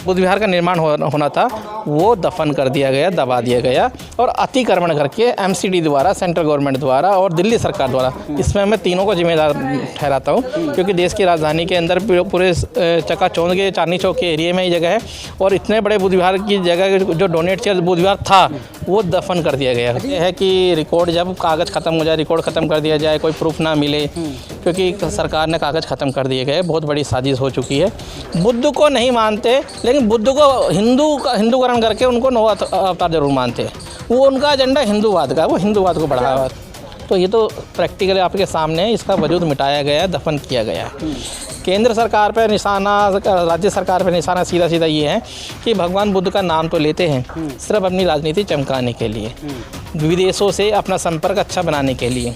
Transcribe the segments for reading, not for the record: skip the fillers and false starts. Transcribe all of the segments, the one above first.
बुद्ध विहार का निर्माण होना था, वो दफन कर दिया गया, दबा दिया गया और अतिक्रमण करके एमसीडी द्वारा, सेंट्रल गवर्नमेंट द्वारा और दिल्ली सरकार द्वारा, इसमें मैं तीनों को जिम्मेदार ठहराता हूँ, क्योंकि देश की राजधानी के अंदर पूरे चकाचौंध के चांदनी चौक के एरिया में ही जगह है और इतने बड़े बुद्ध विहार की जगह जो डोनेट किया बुद्ध विहार था वो दफन कर दिया गया। ये है कि रिकॉर्ड जब कागज़ ख़त्म हो जाए, रिकॉर्ड ख़त्म कर दिया जाए, कोई प्रूफ ना मिले, क्योंकि सरकार ने कागज़ ख़त्म कर दिए गए, बहुत बड़ी साजिश हो चुकी है। बुद्ध को नहीं मानते, लेकिन बुद्ध को हिंदूकरण करके उनको नौ अवतार जरूर मानते हैं। वो उनका एजेंडा हिंदूवाद का, वो हिंदूवाद को बढ़ावा। तो ये तो प्रैक्टिकली आपके सामने है, इसका वजूद मिटाया गया, दफन किया गया। केंद्र सरकार पर निशाना, राज्य सरकार पर निशाना सीधा सीधा ये है कि भगवान बुद्ध का नाम तो लेते हैं सिर्फ अपनी राजनीति चमकाने के लिए, विदेशों से अपना संपर्क अच्छा बनाने के लिए।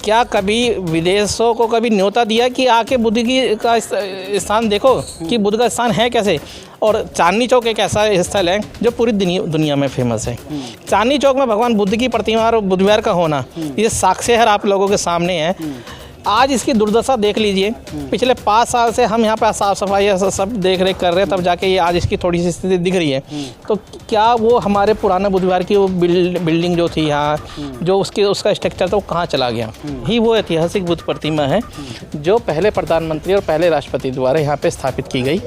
क्या कभी विदेशों को कभी न्योता दिया कि आके बुद्ध की का स्थान देखो कि बुद्ध का स्थान है कैसे? और चांदनी चौक एक ऐसा स्थल है जो पूरी दुनिया में फेमस है। चांदनी चौक में भगवान बुद्ध की प्रतिमा और बुद्ध विहार का होना, ये साक्ष्य है आप लोगों के सामने है। आज इसकी दुर्दशा देख लीजिए, पिछले 5 साल से हम यहाँ पर साफ़ सफाई सब देख रेख कर रहे हैं, तब जाके ये आज इसकी थोड़ी सी स्थिति दिख रही है। तो क्या वो हमारे पुराने बुद्ध विहार की वो बिल्डिंग जो थी यहाँ, जो उसका स्ट्रक्चर था, वो कहाँ चला गया? ही वो ऐतिहासिक बुद्ध प्रतिमा है जो पहले प्रधानमंत्री और पहले राष्ट्रपति द्वारा यहाँ पे स्थापित की गई,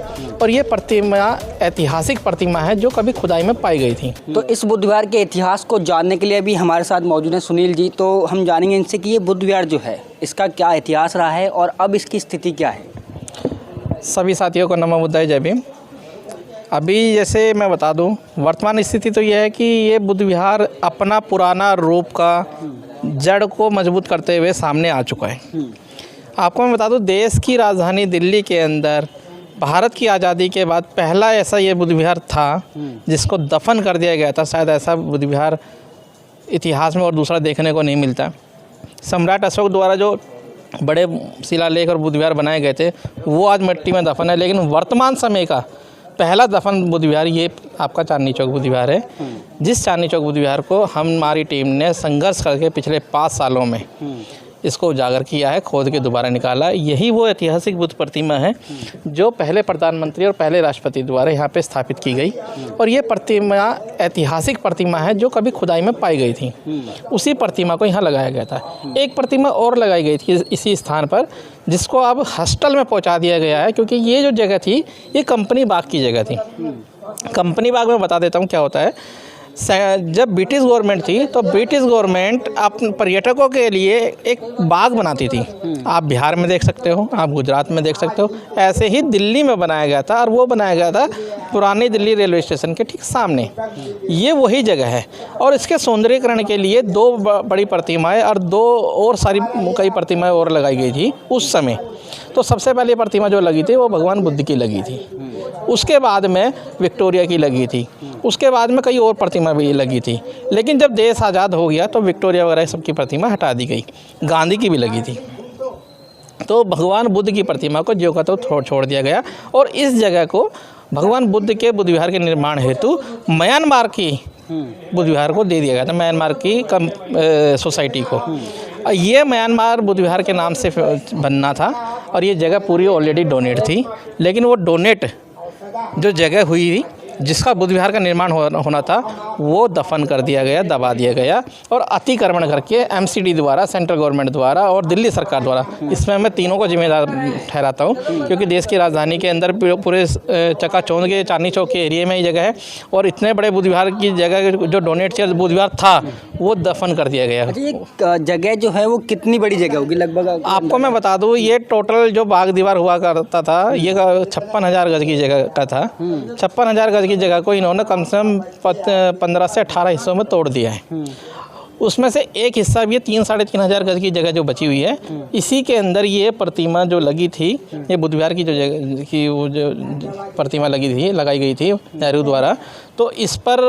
और ये प्रतिमा ऐतिहासिक प्रतिमा है जो कभी खुदाई में पाई गई थी। तो इस बुद्ध विहार के इतिहास को जानने के लिए अभी हमारे साथ मौजूद हैं सुनील जी। तो हम जानेंगे इनसे कि ये बुद्ध विहार जो है इसका क्या इतिहास रहा है और अब इसकी स्थिति क्या है। सभी साथियों को नमो बुद्धाय, जय भीम। अभी जैसे मैं बता दूं, वर्तमान स्थिति तो यह है कि ये बुद्ध विहार अपना पुराना रूप का जड़ को मजबूत करते हुए सामने आ चुका है। आपको मैं बता दूं, देश की राजधानी दिल्ली के अंदर भारत की आज़ादी के बाद पहला ऐसा ये बुद्ध विहार था जिसको दफन कर दिया गया था। शायद ऐसा बुद्ध विहार इतिहास में और दूसरा देखने को नहीं मिलता। सम्राट अशोक द्वारा जो बड़े शिलालेख और बुद्ध विहार बनाए गए थे वो आज मिट्टी में दफन है, लेकिन वर्तमान समय का पहला दफन बुद्ध विहार ये आपका चांदनी चौक बुद्ध विहार है, जिस चांदनी चौक बुद्ध विहार को हमारी टीम ने संघर्ष करके पिछले 5 सालों में इसको उजागर किया है, खोद के दोबारा निकाला। यही वो ऐतिहासिक बुद्ध प्रतिमा है जो पहले प्रधानमंत्री और पहले राष्ट्रपति द्वारा यहाँ पे स्थापित की गई, और ये प्रतिमा ऐतिहासिक प्रतिमा है जो कभी खुदाई में पाई गई थी। उसी प्रतिमा को यहाँ लगाया गया था। एक प्रतिमा और लगाई गई थी इसी स्थान पर, जिसको अब हॉस्टल में पहुँचा दिया गया है, क्योंकि ये जो जगह थी ये कंपनी बाग की जगह थी। कंपनी बाग में बता देता हूँ क्या होता है। जब ब्रिटिश गवर्नमेंट थी तो ब्रिटिश गवर्नमेंट अपने पर्यटकों के लिए एक बाग बनाती थी। आप बिहार में देख सकते हो, आप गुजरात में देख सकते हो, ऐसे ही दिल्ली में बनाया गया था, और वो बनाया गया था पुरानी दिल्ली रेलवे स्टेशन के ठीक सामने। ये वही जगह है, और इसके सौंदर्यीकरण के लिए 2 बड़ी प्रतिमाएं और 2 और कई प्रतिमाएं और लगाई गई थी उस समय। तो सबसे पहली प्रतिमा जो लगी थी वो भगवान बुद्ध की लगी थी, उसके बाद में विक्टोरिया की लगी थी, उसके बाद में कई और प्रतिमा भी लगी थी। लेकिन जब देश आज़ाद हो गया तो विक्टोरिया वगैरह सबकी प्रतिमा हटा दी गई, गांधी की भी लगी थी। तो भगवान बुद्ध की प्रतिमा को ज्यों का तो छोड़ दिया गया, और इस जगह को भगवान बुद्ध के बुद्ध विहार के निर्माण हेतु म्यांमार की बुद्ध विहार को दे दिया गया था, म्यांमार की सोसाइटी को। ये म्यांमार बुद्ध विहार के नाम से बनना था, और ये जगह पूरी ऑलरेडी डोनेट थी। लेकिन वो डोनेट जो जगह हुई जिसका बुद्ध विहार का निर्माण होना था, वो दफन कर दिया गया, दबा दिया गया और अतिक्रमण करके एमसीडी द्वारा, सेंट्रल गवर्नमेंट द्वारा और दिल्ली सरकार द्वारा, इसमें मैं तीनों को जिम्मेदार ठहराता हूँ, क्योंकि देश की राजधानी के अंदर पूरे चकाचौंध के चांदनी चौक के एरिया में ही जगह है, और इतने बड़े बुद्ध विहार की जगह जो डोनेट किया बुद्ध विहार था वो दफन कर दिया गया। ये जगह जो है वो कितनी बड़ी जगह होगी लगभग? आपको मैं बता दूँ, ये टोटल जो बाग दीवार हुआ करता था ये 56,000 गज की जगह का था। 56,000 गज की जगह को इन्होंने कम से कम 15 से 18 हिस्सों में तोड़ दिया है। उसमें से एक हिस्सा भी है 3-3.5 गज की जगह जो बची हुई है, इसी के अंदर ये प्रतिमा जो लगी थी, ये बुद्ध विहार की जो जगह की वो जो प्रतिमा लगाई गई थी नेहरू द्वारा, तो इस पर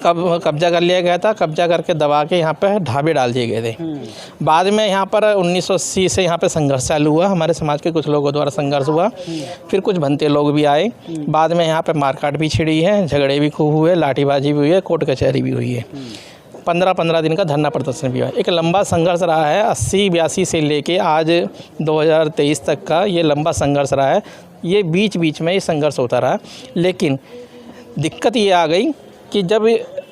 कब्जा कर लिया गया था। कब्जा करके दबा के यहाँ पे ढाबे डाल दिए गए थे। बाद में यहाँ पर 1980 से यहाँ पे संघर्ष चालू हुआ, हमारे समाज के कुछ लोगों द्वारा संघर्ष हुआ, फिर कुछ भंते लोग भी आए, बाद में यहाँ पे मारकाट भी छिड़ी है, झगड़े भी खूब हुए, लाठीबाजी भी हुई है, कोर्ट कचहरी भी हुई है, 15-15 दिन का धरना प्रदर्शन भी हुआ। एक लंबा संघर्ष रहा है, 80-82 से लेके आज 2023 तक का ये लंबा संघर्ष रहा है। ये बीच बीच में ये संघर्ष होता रहा। लेकिन दिक्कत ये आ गई कि जब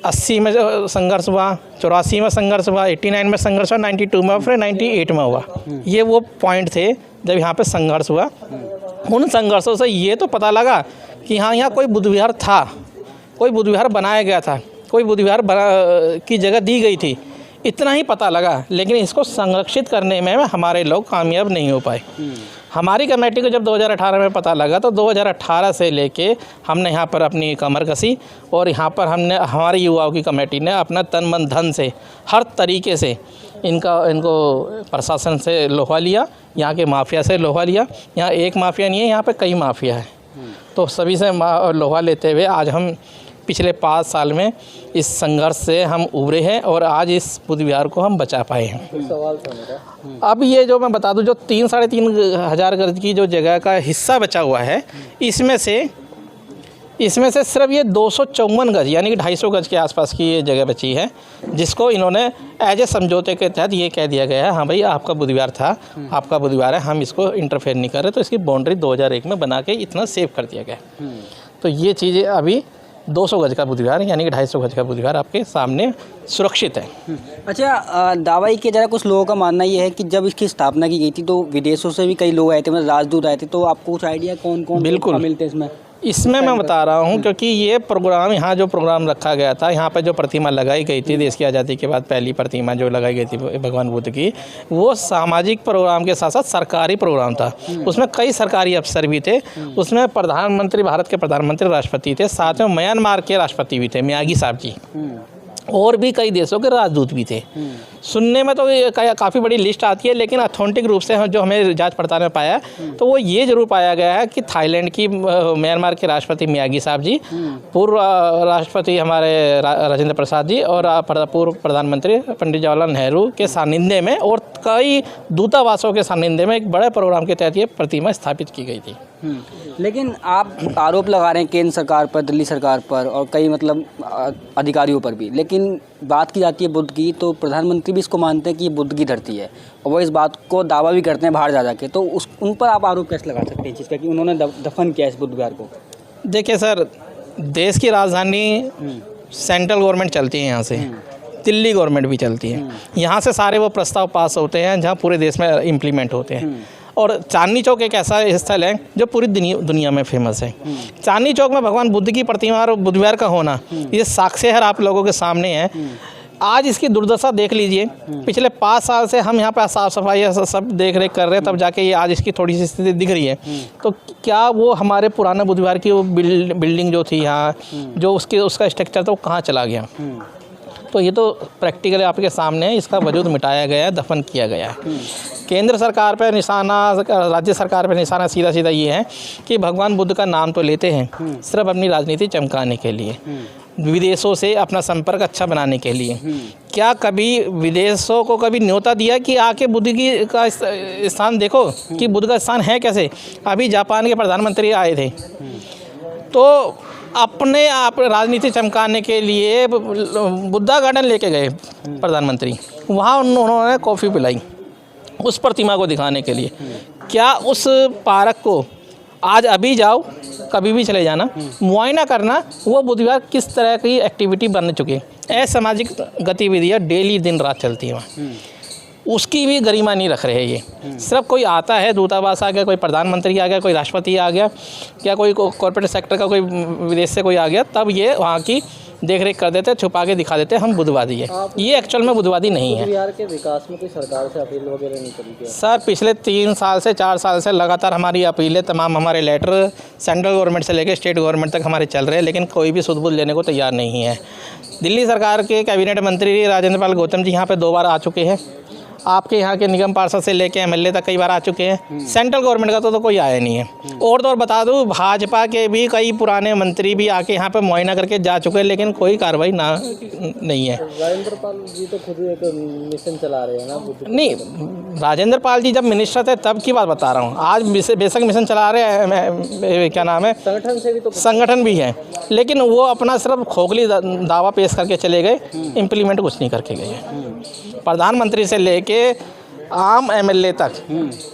80 में संघर्ष हुआ, 84 में संघर्ष हुआ, 89 में संघर्ष हुआ, 92 में, फिर 98 में हुआ। ये वो पॉइंट थे जब यहाँ पे संघर्ष हुआ। उन संघर्षों से ये तो पता लगा कि हाँ, यहाँ कोई बुद्ध विहार था, कोई बुद्ध विहार बनाया गया था, कोई बुद्ध विहार की जगह दी गई थी, इतना ही पता लगा। लेकिन इसको संरक्षित करने में हमारे लोग कामयाब नहीं हो पाए। हमारी कमेटी को जब 2018 में पता लगा तो 2018 से लेके हमने यहाँ पर अपनी कमर कसी और यहाँ पर हमारी युवाओं की कमेटी ने अपना तन मन धन से हर तरीके से इनको प्रशासन से लोहा लिया, यहाँ के माफिया से लोहा लिया। यहाँ एक माफिया नहीं है, यहाँ पे कई माफिया है। तो सभी से लोहा लेते हुए आज हम पिछले 5 साल में इस संघर्ष से हम उभरे हैं और आज इस बुद्ध विहार को हम बचा पाए हैं। सवाल था मेरा, अब ये जो मैं बता दूं, जो 3-3.5 हज़ार गज की जो जगह का हिस्सा बचा हुआ है, इसमें से सिर्फ ये 254 गज यानी कि 250 गज के आसपास की ये जगह बची है, जिसको इन्होंने एज ए समझौते के तहत ये कह दिया गया है, हाँ भाई आपका बुद्ध विहार था, आपका बुद्ध विहार है, हम इसको इंटरफेयर नहीं कर रहे। तो इसकी बाउंड्री 2001 में बना के इतना सेव कर दिया गया। तो ये चीज़ें अभी 200 गज का बुद्ध विहार यानी कि 250 गज का बुद्ध विहार आपके सामने सुरक्षित है। अच्छा, दावाई के ज़रा कुछ लोगों का मानना ये है कि जब इसकी स्थापना की गई थी तो विदेशों से भी कई लोग आए थे, मतलब राजदूत आए थे। तो आपको कुछ आइडिया कौन कौन बिल्कुल मिलते हैं इसमें मैं बता रहा हूँ, क्योंकि ये प्रोग्राम यहाँ जो प्रोग्राम रखा गया था, यहाँ पर जो प्रतिमा लगाई गई थी देश की आज़ादी के बाद पहली प्रतिमा जो लगाई गई थी भगवान बुद्ध की, वो सामाजिक प्रोग्राम के साथ साथ सरकारी प्रोग्राम था। उसमें कई सरकारी अफसर भी थे, उसमें प्रधानमंत्री, भारत के प्रधानमंत्री, राष्ट्रपति थे, साथ में म्यांमार के राष्ट्रपति भी थे मियागी साहब जी, और भी कई देशों के राजदूत भी थे। सुनने में तो काफ़ी बड़ी लिस्ट आती है, लेकिन अथेंटिक रूप से जो हमें जांच पड़ताल में पाया तो वो ये जरूर पाया गया है कि थाईलैंड की, म्यांमार के राष्ट्रपति मियागी साहब जी, पूर्व राष्ट्रपति हमारे राजेंद्र प्रसाद जी और पूर्व प्रधानमंत्री पंडित जवाहरलाल नेहरू के सानिध्य में और कई दूतावासों के सानिध्य में एक बड़े प्रोग्राम के तहत ये प्रतिमा स्थापित की गई थी। लेकिन आप आरोप लगा रहे हैं केंद्र सरकार पर, दिल्ली सरकार पर और कई मतलब अधिकारियों पर भी, लेकिन बात की जाती है बुद्ध की तो प्रधानमंत्री भी इसको मानते हैं कि ये बुद्ध की धरती है और वो इस बात को दावा भी करते हैं बाहर जा के। तो उन पर आप आरोप कैसे लगा सकते हैं चीज़ का कि उन्होंने दफन किया इस बुद्ध विहार को? देखिए सर, देश की राजधानी सेंट्रल गवर्नमेंट चलती है, यहाँ से दिल्ली गवर्नमेंट भी चलती है। यहाँ से सारे वो प्रस्ताव पास होते हैं जहाँ पूरे देश में इम्प्लीमेंट होते हैं। और चांदनी चौक एक ऐसा स्थल है जो पूरी दुनिया में फेमस है। चांदनी चौक में भगवान बुद्ध की प्रतिमा और बुद्ध विहार का होना, ये साक्ष्य है आप लोगों के सामने है। आज इसकी दुर्दशा देख लीजिए, पिछले 5 साल से हम यहाँ पर साफ़ सफाई सब देख रेख कर रहे हैं, तब जाके ये आज इसकी थोड़ी सी स्थिति दिख रही है। तो क्या वो हमारे पुराना बुद्ध विहार की वो बिल्डिंग जो थी यहाँ, जो उसका स्ट्रक्चर था, वो कहाँ चला गया? तो ये तो प्रैक्टिकली आपके सामने है, इसका वजूद मिटाया गया है, दफन किया गया है। केंद्र सरकार पर निशाना, राज्य सरकार पर निशाना सीधा सीधा ये है कि भगवान बुद्ध का नाम तो लेते हैं सिर्फ अपनी राजनीति चमकाने के लिए, विदेशों से अपना संपर्क अच्छा बनाने के लिए। क्या कभी विदेशों को कभी न्योता दिया कि आके बुद्ध की का स्थान देखो कि बुद्ध का स्थान है कैसे? अभी जापान के प्रधानमंत्री आए थे, तो अपने आप राजनीति चमकाने के लिए बुद्धा गार्डन लेके गए प्रधानमंत्री, वहाँ उन्होंने कॉफ़ी पिलाई उस प्रतिमा को दिखाने के लिए। क्या उस पार्क को आज अभी जाओ, कभी भी चले जाना, मुआयना करना वो बुद्ध विहार किस तरह की एक्टिविटी बन चुकी है। असामाजिक गतिविधियाँ डेली दिन रात चलती हैं वहाँ, उसकी भी गरिमा नहीं रख रहे ये। सिर्फ कोई आता है, दूतावास आ गया, कोई प्रधानमंत्री आ गया, कोई राष्ट्रपति आ गया, या कोई कॉर्पोरेट सेक्टर का कोई विदेश से कोई आ गया, तब ये वहाँ की देख रेख कर देते, छुपा के दिखा देते हम बुद्धवादी है। ये एक्चुअल में बुद्धवादी नहीं है। बिहार के विकास में कोई सरकार से अपील वगैरह नहीं करी क्या? सर, पिछले 3 साल से 4 साल से लगातार हमारी अपीलें, तमाम हमारे लेटर सेंट्रल गवर्नमेंट से लेकर स्टेट गवर्नमेंट तक हमारे चल रहे हैं, लेकिन कोई भी सुध-बुध लेने को तैयार नहीं है। दिल्ली सरकार के कैबिनेट मंत्री राजेंद्र पाल गौतम जी यहाँ पर 2 बार आ चुके हैं, आपके यहाँ के निगम पार्षद से लेके एमएलए तक कई बार आ चुके हैं। सेंट्रल गवर्नमेंट का तो कोई आया नहीं है। और तो और बता दूँ, भाजपा के भी कई पुराने मंत्री भी आके यहाँ पे मुआयना करके जा चुके हैं, लेकिन कोई कार्रवाई नहीं है। राजेंद्र पाल जी तो खुद एक मिशन चला रहे हैं ना नहीं, राजेंद्र पाल जी जब मिनिस्टर थे तब की बात बता रहा हूँ। आज बेशक मिशन चला रहे हैं, क्या नाम है, संगठन से भी तो संगठन भी है, लेकिन वो अपना सिर्फ खोखली दावा पेश करके चले गए, इम्प्लीमेंट कुछ नहीं करके गए। प्रधानमंत्री से लेके आम एमएलए तक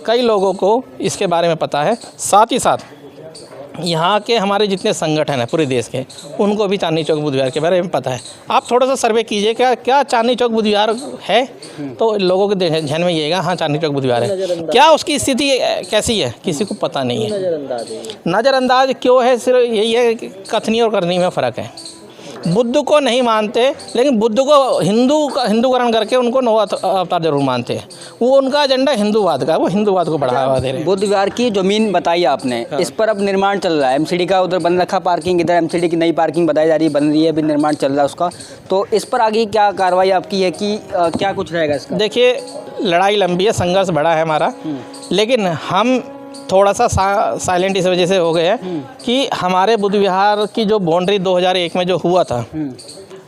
कई लोगों को इसके बारे में पता है। साथ ही साथ यहाँ के हमारे जितने संगठन हैं पूरे देश के, उनको भी चांदनी चौक बुद्ध विहार के बारे में पता है। आप थोड़ा सा सर्वे कीजिए क्या क्या चांदनी चौक बुद्ध विहार है, तो लोगों के ध्यान में आएगा हाँ चांदनी चौक बुद्ध विहार है। क्या उसकी स्थिति कैसी है किसी को पता नहीं है। नज़रअंदाज क्यों है, सिर्फ यही है कि कथनी और करनी में फ़र्क है। बुद्ध को नहीं मानते, लेकिन बुद्ध को हिंदूकरण करके उनको नौ अवतार जरूर मानते हैं। वो उनका एजेंडा हिंदूवाद का, वो हिंदूवाद को बढ़ावा दे रहे हैं। बुद्ध विहार की ज़मीन बताई आपने, इस पर अब निर्माण चल रहा है। एमसीडी का उधर बन रखा पार्किंग, इधर एमसीडी की नई पार्किंग बताई जा रही है, बन रही है, अभी निर्माण चल रहा है उसका। तो इस पर आगे क्या कार्रवाई आपकी है कि क्या कुछ रहेगा इसका? देखिए, लड़ाई लंबी है, संघर्ष बड़ा है हमारा, लेकिन हम थोड़ा सा साइलेंट इस वजह से हो गए हैं कि हमारे बुद्ध विहार की जो बाउंड्री 2001 में जो हुआ था,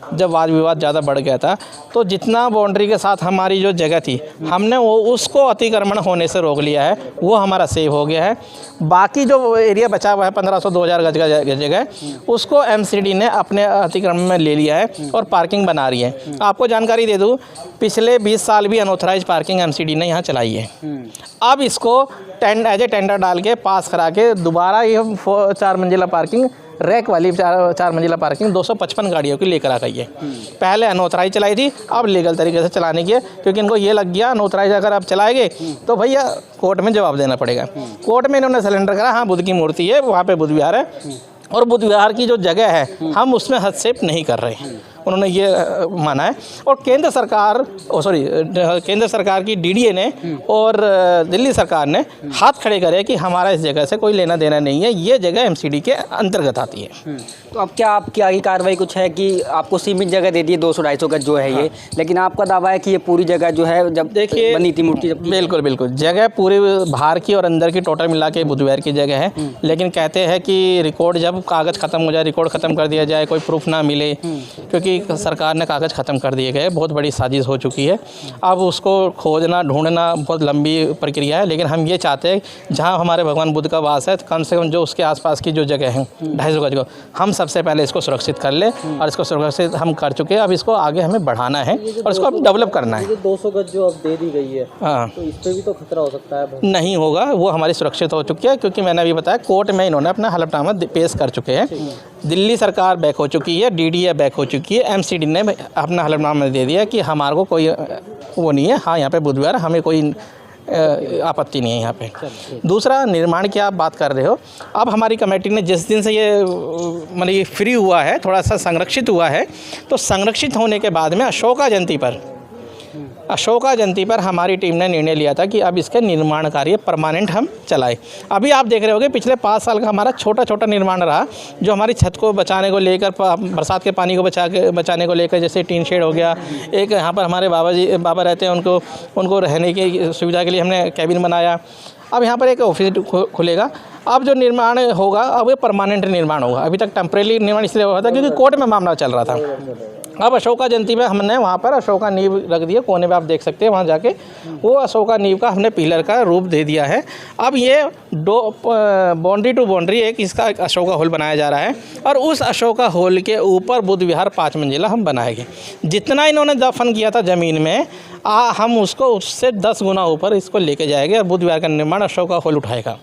जब वाद विवाद ज़्यादा बढ़ गया था, तो जितना बाउंड्री के साथ हमारी जो जगह थी, हमने वो उसको अतिक्रमण होने से रोक लिया है, वो हमारा सेव हो गया है। बाकी जो एरिया बचा हुआ है 1500-2000 गज का जगह, उसको एमसीडी ने अपने अतिक्रमण में ले लिया है और पार्किंग बना रही है। आपको जानकारी दे दूँ, पिछले 20 साल भी अनऑथराइज पार्किंग एमसीडी ने यहाँ चलाई है। अब इसको एज ए टेंडर डाल के पास करा के दोबारा ये 4 मंजिला पार्किंग, रैक वाली 4 मंजिला पार्किंग 255 गाड़ियों की लेकर आ गई है। पहले अनऑथराइज चलाई थी, अब लीगल तरीके से चलाने की है, क्योंकि इनको ये लग गया अनऑथराइज अगर आप चलाएंगे तो भैया कोर्ट में जवाब देना पड़ेगा। कोर्ट में इन्होंने सिलेंडर करा, हाँ बुद्ध की मूर्ति है, वहाँ पे बुद्ध विहार है और बुद्ध विहार की जो जगह है हम उसमें हस्तक्षेप नहीं कर रहे हैं, उन्होंने ये माना है। और केंद्र सरकार की डीडीए ने और दिल्ली सरकार ने हाथ खड़े करे कि हमारा इस जगह से कोई लेना देना नहीं है, ये जगह एमसीडी के अंतर्गत आती है। तो अब क्या आपकी आगे कार्रवाई कुछ है कि आपको सीमित जगह दे दी है 200-250 गज जो है ये, लेकिन आपका दावा है कि ये पूरी जगह जो है जब देखिए बनी थी मूर्ति जब बिल्कुल जगह पूरी बाहर की और अंदर की टोटल मिला के बुद्ध विहार की जगह है, लेकिन कहते हैं कि रिकॉर्ड जब कागज़ ख़त्म हो जाए, रिकॉर्ड ख़त्म कर दिया जाए, कोई प्रूफ ना मिले, क्योंकि सरकार ने कागज़ ख़त्म कर दिए गए, बहुत बड़ी साजिश हो चुकी है। अब उसको खोजना ढूंढना बहुत लंबी प्रक्रिया है, लेकिन हम ये चाहते हैं जहाँ हमारे भगवान बुद्ध का वास है, कम से कम जो उसके आसपास की जो जगह है 250 गज को, हम सबसे पहले इसको सुरक्षित कर ले, और इसको सुरक्षित हम कर चुके हैं। अब इसको आगे हमें बढ़ाना है और इसको अब डेवलप करना है। 200 गज जो अब दे दी गई है, हाँ, तो इस पर भी तो खतरा हो सकता है। नहीं होगा, वो हमारी सुरक्षित हो चुकी है, क्योंकि मैंने अभी बताया कोर्ट में इन्होंने अपना हलफनामा पेश कर चुके हैं। दिल्ली सरकार बैक हो चुकी है, डीडीए बैक हो चुकी है, एमसीडी ने अपना हलफनामा दे दिया कि हमारे को कोई वो नहीं है, हाँ यहाँ पे बुद्ध विहार हमें कोई आपत्ति नहीं है यहाँ पे। दूसरा, निर्माण की आप बात कर रहे हो, अब हमारी कमेटी ने जिस दिन से ये मतलब ये फ्री हुआ है, थोड़ा सा संरक्षित हुआ है, तो संरक्षित होने के बाद में अशोका जयंती पर हमारी टीम ने निर्णय लिया था कि अब इसके निर्माण कार्य परमानेंट हम चलाए। अभी आप देख रहे होंगे पिछले 5 साल का हमारा छोटा निर्माण रहा, जो हमारी छत को बचाने को लेकर, बरसात के पानी को बचाने को लेकर, जैसे टीन शेड हो गया, एक यहाँ पर हमारे बाबा रहते हैं, उनको रहने की सुविधा के लिए हमने कैबिन बनाया। अब यहाँ पर एक ऑफिस खुलेगा। अब जो निर्माण होगा अब ये परमानेंट निर्माण होगा। अभी तक टेम्परेरी निर्माण इसलिए हुआ था क्योंकि कोर्ट में मामला चल रहा था। अब अशोका जयंती में हमने वहाँ पर अशोका नींव रख दिया, कोने पे आप देख सकते हैं, वहाँ जाके वो अशोका नींव का हमने पिलर का रूप दे दिया है। अब ये बाउंड्री टू बाउंड्री एक इसका अशोका हॉल बनाया जा रहा है, और उस अशोका हॉल के ऊपर बुद्ध विहार 5 मंजिला हम बनाएंगे। जितना इन्होंने दफन किया था ज़मीन में, हम उसको उससे 10 गुना ऊपर इसको लेके जाएंगे और बुद्ध विहार का निर्माण अशोका हॉल उठाएगा।